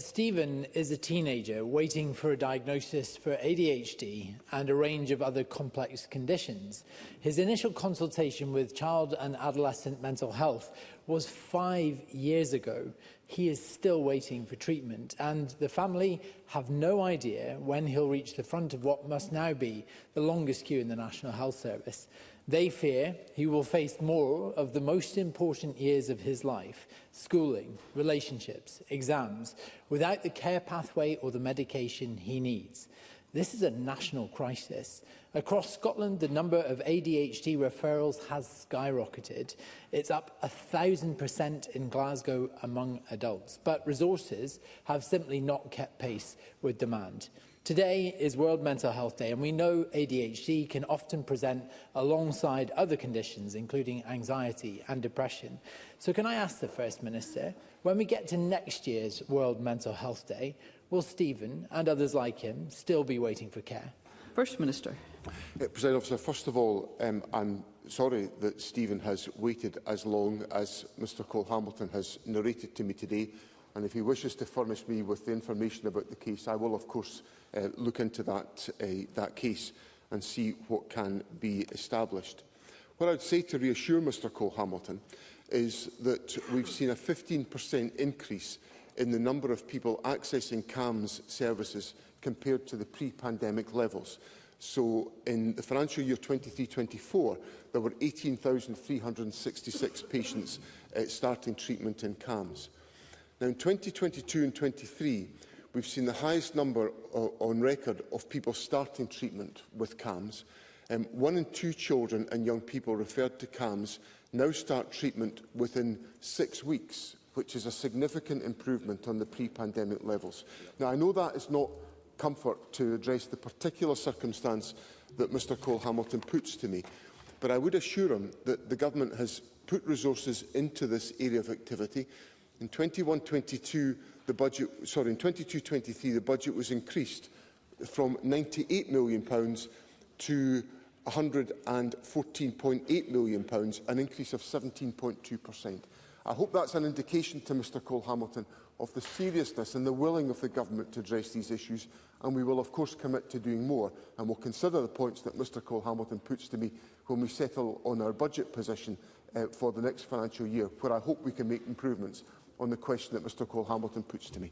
Stephen is a teenager waiting for a diagnosis for ADHD and a range of other complex conditions. His initial consultation with child and adolescent mental health was 5 years ago. He is still waiting for treatment, and the family have no idea when he'll reach the front of what must now be the longest queue in the National Health Service. They fear he will face more of the most important years of his life, schooling, relationships, exams, without the care pathway or the medication he needs. This is a national crisis. Across Scotland, the number of ADHD referrals has skyrocketed. It's up 1,000% in Glasgow among adults, but resources have simply not kept pace with demand. Today is World Mental Health Day, and we know ADHD can often present alongside other conditions, including anxiety and depression. So can I ask the First Minister, when we get to next year's World Mental Health Day, will Stephen and others like him still be waiting for care? First Minister. Presiding Officer, first of all, I'm sorry that Stephen has waited as long as Mr Cole-Hamilton has narrated to me today. And if he wishes to furnish me with the information about the case, I will, of course, look into that case and see what can be established. What I would say to reassure Mr Cole-Hamilton is that we've seen a 15% increase in the number of people accessing CAMS services compared to the pre-pandemic levels. So in the financial year 23-24, there were 18,366 patients starting treatment in CAMS. Now, in 2022 and 23, we've seen the highest number on record of people starting treatment with CAMS. 1 in 2 children and young people referred to CAMS now start treatment within 6 weeks, which is a significant improvement on the pre-pandemic levels. Now, I know that is not comfort to address the particular circumstance that Mr Cole-Hamilton puts to me, but I would assure him that the Government has put resources into this area of activity. In 21-22, the budget, in 22-23, the budget was increased from £98 million to £114.8 million, an increase of 17.2%. I hope that's an indication to Mr Cole-Hamilton of the seriousness and the willing of the Government to address these issues, and we will of course commit to doing more, and will consider the points that Mr Cole-Hamilton puts to me when we settle on our budget position for the next financial year, where I hope we can make improvements on the question that Mr Cole-Hamilton puts to me.